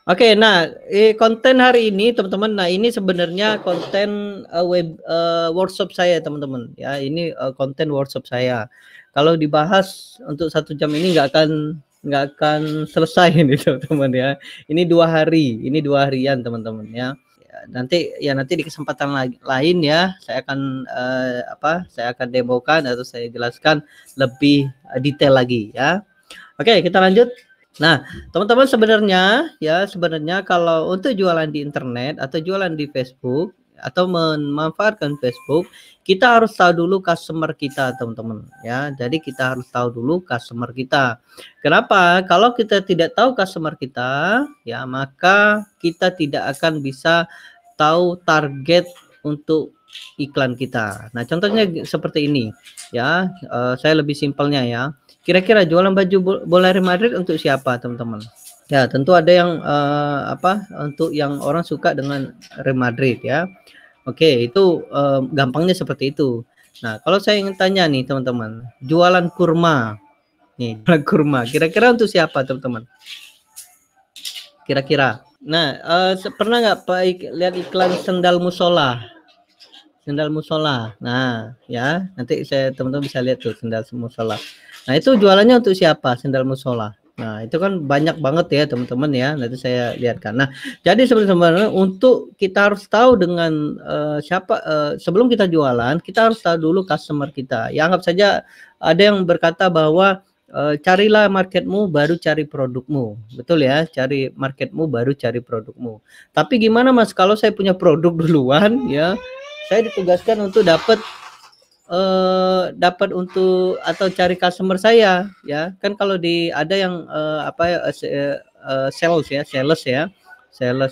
Oke, nah, konten hari ini teman-teman, nah ini sebenarnya konten workshop saya teman-teman ya. Ini konten workshop saya. Kalau dibahas untuk 1 jam ini nggak akan selesai ini teman-teman ya. Ini 2 hari, ini 2 harian teman-teman ya. Nanti di kesempatan lain ya saya akan saya akan demokan atau saya jelaskan lebih detail lagi ya. Oke, kita lanjut. Nah, teman-teman sebenarnya kalau untuk jualan di internet atau jualan di Facebook atau memanfaatkan Facebook, kita harus tahu dulu customer kita, teman-teman ya. Jadi kita harus tahu dulu customer kita. Kenapa? Kalau kita tidak tahu customer kita, ya maka kita tidak akan bisa tahu target untuk iklan kita. Nah, contohnya seperti ini ya. Saya lebih simpelnya ya. Kira-kira jualan baju bola Real Madrid untuk siapa, teman-teman? Ya, tentu ada yang untuk yang orang suka dengan Real Madrid ya. Oke, itu gampangnya seperti itu. Nah, kalau saya ingin tanya nih, teman-teman, jualan kurma. Nih, jualan kurma. Kira-kira untuk siapa, teman-teman? Kira-kira. Nah, pernah nggak lihat iklan sendal musola? Sendal musola. Nah, ya, nanti teman-teman bisa lihat tuh sendal musola. Nah, itu jualannya untuk siapa? Sendal musola. Nah, itu kan banyak banget ya teman-teman ya. Nanti saya lihatkan. Nah, jadi sebenarnya untuk kita harus tahu dengan sebelum kita jualan, kita harus tahu dulu customer kita. Ya, anggap saja ada yang berkata bahwa carilah marketmu baru cari produkmu. Betul ya, cari marketmu baru cari produkmu. Tapi gimana Mas kalau saya punya produk duluan ya? Saya ditugaskan untuk dapat untuk atau cari customer saya ya. Kan kalau ada yang sales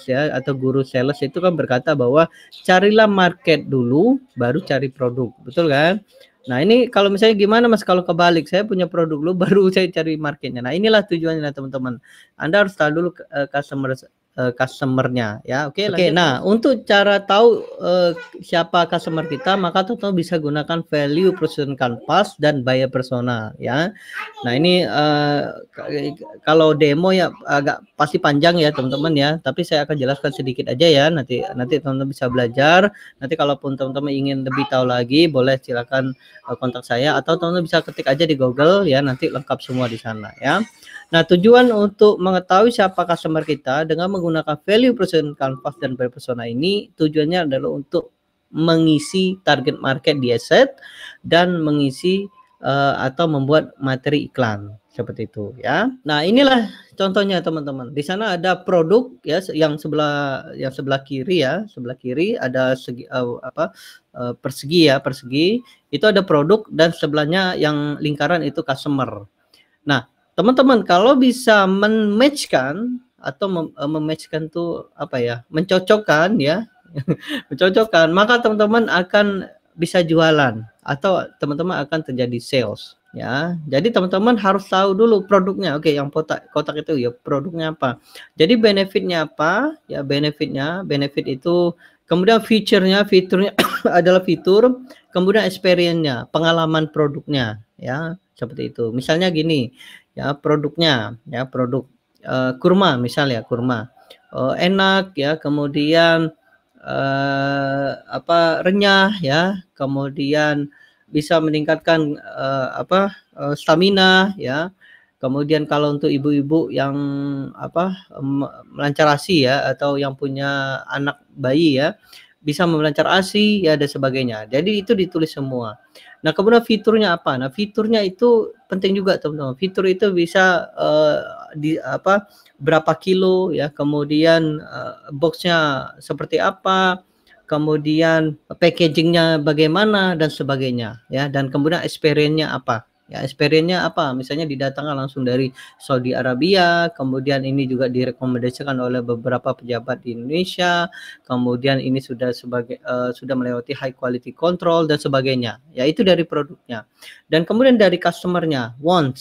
ya atau guru sales itu kan berkata bahwa carilah market dulu baru cari produk, betul kan? Nah, ini kalau misalnya gimana Mas kalau kebalik, saya punya produk dulu baru saya cari marketnya. Nah, inilah tujuannya teman-teman. Anda harus tahu dulu customernya ya. Oke, nah untuk cara tahu siapa customer kita, maka teman-teman bisa gunakan value proposition canvas dan buyer persona ya. Nah, ini kalau demo ya agak pasti panjang ya teman-teman ya, tapi saya akan jelaskan sedikit aja ya. Nanti teman-teman bisa belajar. Nanti kalaupun teman-teman ingin lebih tahu lagi, boleh silakan kontak saya atau teman-teman bisa ketik aja di Google ya, nanti lengkap semua di sana ya. Nah, tujuan untuk mengetahui siapa customer kita dengan menggunakan value proposition canvas dan buyer persona ini tujuannya adalah untuk mengisi target market di asset dan mengisi atau membuat materi iklan seperti itu ya. Nah, inilah contohnya teman-teman. Di sana ada produk ya, yang sebelah kiri ya, sebelah kiri ada persegi itu ada produk dan sebelahnya yang lingkaran itu customer. Nah, teman-teman kalau bisa mematchkan atau mematchkan tuh apa ya, mencocokkan ya mencocokkan, maka teman-teman akan bisa jualan atau teman-teman akan terjadi sales ya. Jadi teman-teman harus tahu dulu produknya. Oke, yang kotak itu ya produknya apa. Jadi benefitnya apa ya, benefit itu, kemudian fiturnya adalah fitur, kemudian experience-nya, pengalaman produknya ya, seperti itu. Misalnya gini ya, produknya ya, produk kurma misalnya, kurma enak ya, kemudian renyah ya, kemudian bisa meningkatkan stamina ya. Kemudian kalau untuk ibu-ibu yang melancar ASI ya, atau yang punya anak bayi ya, bisa melancar ASI ya dan sebagainya. Jadi itu ditulis semua. Nah, kemudian fiturnya apa? Nah, fiturnya itu penting juga teman-teman. Fitur itu bisa berapa kilo ya, kemudian boxnya seperti apa, kemudian packagingnya bagaimana dan sebagainya ya, dan kemudian experience-nya apa ya, experience-nya apa, misalnya didatangkan langsung dari Saudi Arabia, kemudian ini juga direkomendasikan oleh beberapa pejabat di Indonesia, kemudian ini sudah melewati high quality control dan sebagainya ya. Itu dari produknya. Dan kemudian dari customer-nya, want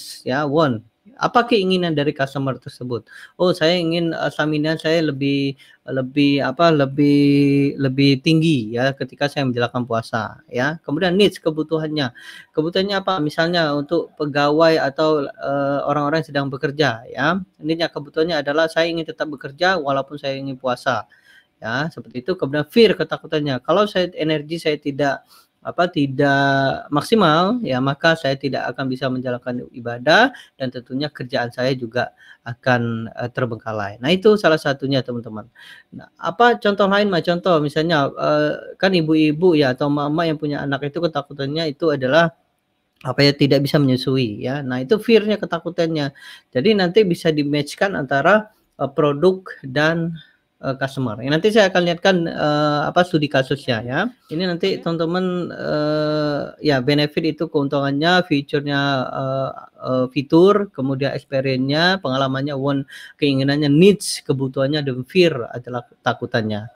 Apa keinginan dari customer tersebut? Oh, saya ingin, stamina saya lebih lebih apa, lebih tinggi ya ketika saya menjalankan puasa ya. Kemudian needs, kebutuhannya. Kebutuhannya apa? Misalnya untuk pegawai atau, orang-orang yang sedang bekerja ya. Need-nya, kebutuhannya adalah saya ingin tetap bekerja walaupun saya ingin puasa. Ya, seperti itu. Kemudian fear, ketakutannya. Kalau energi saya tidak maksimal, ya maka saya tidak akan bisa menjalankan ibadah dan tentunya kerjaan saya juga akan, terbengkalai. Nah, itu salah satunya, teman-teman. Nah, apa contoh lain, contoh misalnya, kan ibu-ibu ya atau mama yang punya anak itu ketakutannya itu adalah apa ya, tidak bisa menyusui ya. Nah, itu fear-nya, ketakutannya. Jadi nanti bisa di-match-kan antara, produk dan, customer. Ya nanti saya akan lihatkan, studi kasusnya ya. Ini nanti teman-teman, ya benefit itu keuntungannya, fitur-nya, fitur, kemudian experience-nya, pengalamannya, want, keinginannya, needs, kebutuhannya, dan fear adalah ketakutannya.